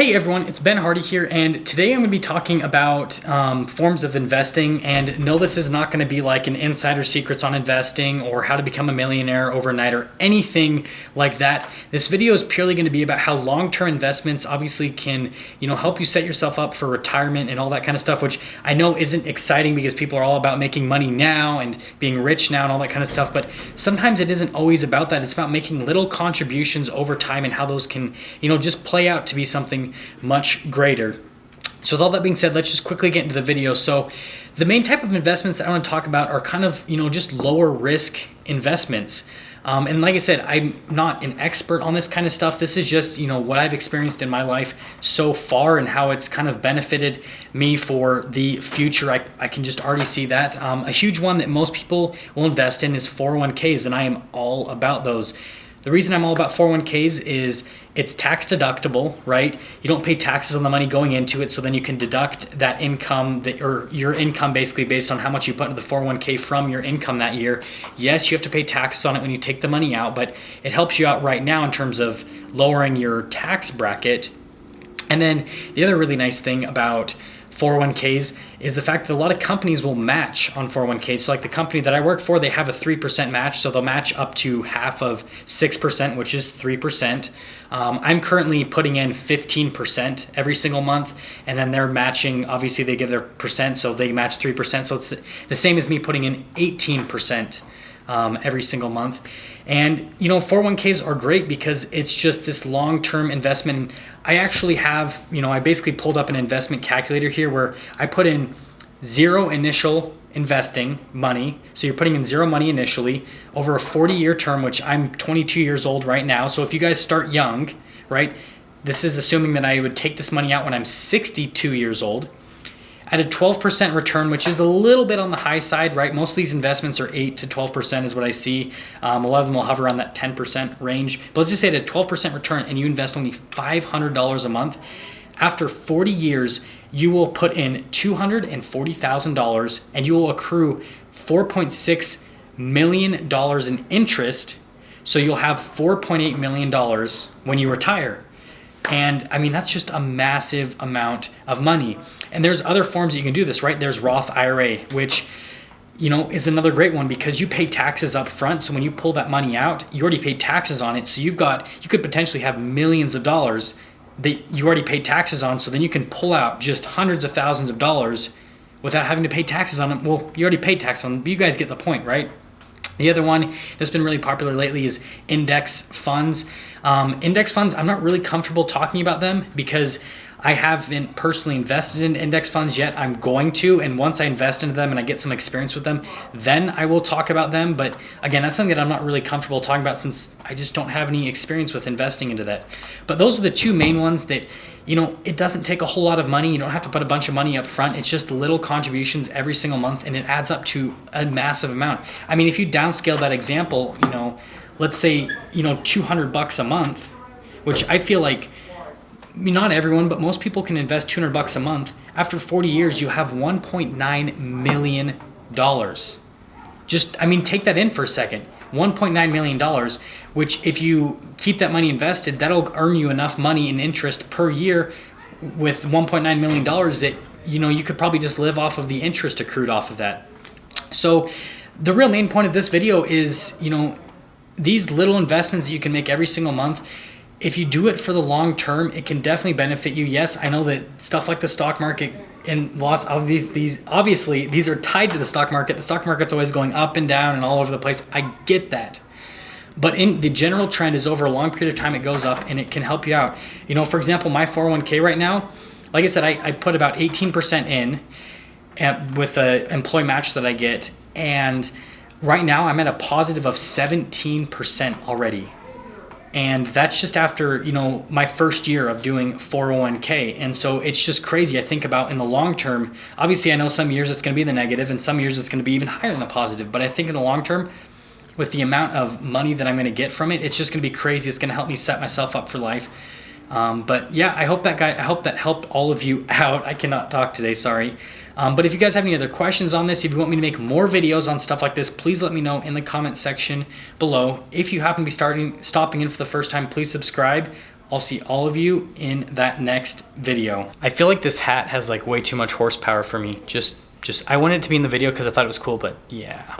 Hey everyone, it's Ben Hardy here, and today I'm going to be talking about forms of investing. And no, this is not going to be like an insider secrets on investing or how to become a millionaire overnight or anything like that. This video is purely going to be about how long-term investments obviously can, help you set yourself up for retirement and all that kind of stuff, which I know isn't exciting because people are all about making money now and being rich now and all that kind of stuff. But sometimes it isn't always about that. It's about making little contributions over time and how those can, just play out to be something much greater. So with all that being said, let's just quickly get into the video. So the main type of investments that I want to talk about are kind of, just lower risk investments. And like I said, I'm not an expert on this kind of stuff. This is just, what I've experienced in my life so far and how it's kind of benefited me for the future. I can just already see that. A huge one that most people will invest in is 401ks, and I am all about those. The reason I'm all about 401ks is it's tax deductible, right? You don't pay taxes on the money going into it, so then you can deduct that income, or your income basically based on how much you put into the 401k from your income that year. Yes, you have to pay taxes on it when you take the money out, but it helps you out right now in terms of lowering your tax bracket. And then the other really nice thing about 401ks is the fact that a lot of companies will match on 401ks. So like the company that I work for, they have a 3% match. So they'll match up to half of 6%, which is 3%. I'm currently putting in 15% every single month, and then they're matching, obviously they give their percent, so they match 3%. So it's the same as me putting in 18% every single month. And 401ks are great because it's just this long-term investment. I actually have, I basically pulled up an investment calculator here where I put in zero initial investing money. So you're putting in zero money initially over a 40-year term, which I'm 22 years old right now. So if you guys start young, right, this is assuming that I would take this money out when I'm 62 years old. At a 12% return, which is a little bit on the high side, right? Most of these investments are 8 to 12% is what I see. A lot of them will hover around that 10% range. But let's just say at a 12% return and you invest only $500 a month, after 40 years, you will put in $240,000 and you will accrue $4.6 million in interest. So you'll have $4.8 million when you retire. And I mean, that's just a massive amount of money. And there's other forms that you can do this, right? There's Roth IRA, which, is another great one because you pay taxes up front. So when you pull that money out, you already paid taxes on it. So you could potentially have millions of dollars that you already paid taxes on. So then you can pull out just hundreds of thousands of dollars without having to pay taxes on it. Well, you already paid tax on them, but you guys get the point, right? The other one that's been really popular lately is index funds. Index funds, I'm not really comfortable talking about them because I haven't personally invested in index funds yet. I'm going to, and once I invest into them and I get some experience with them, then I will talk about them. But again, that's something that I'm not really comfortable talking about since I just don't have any experience with investing into that. But those are the two main ones that, it doesn't take a whole lot of money. You don't have to put a bunch of money up front. It's just little contributions every single month, and it adds up to a massive amount. I mean, if you downscale that example, let's say, $200 a month, which I feel like not everyone, but most people can invest $200 a month. After 40 years, you have $1.9 million. Take that in for a second. $1.9 million, which if you keep that money invested, that'll earn you enough money in interest per year with $1.9 million that, you could probably just live off of the interest accrued off of that. So the real main point of this video is, these little investments that you can make every single month, if you do it for the long term, it can definitely benefit you. Yes, I know that stuff like the stock market and lots of these obviously these are tied to the stock market. The stock market's always going up and down and all over the place. I get that. But in the general trend is over a long period of time, it goes up and it can help you out. For example, my 401k right now, like I said, I put about 18% in with an employee match that I get. And right now I'm at a positive of 17% already. And that's just after, my first year of doing 401k. And so it's just crazy. I think about in the long term, obviously I know some years it's going to be the negative and some years it's going to be even higher than the positive. But I think in the long term, with the amount of money that I'm going to get from it, it's just going to be crazy. It's going to help me set myself up for life. But yeah, I hope that helped all of you out. I cannot talk today, sorry. But if you guys have any other questions on this, if you want me to make more videos on stuff like this, please let me know in the comment section below. If you happen to be stopping in for the first time, please subscribe. I'll see all of you in that next video. I feel like this hat has like way too much horsepower for me. Just I wanted it to be in the video because I thought it was cool, but yeah.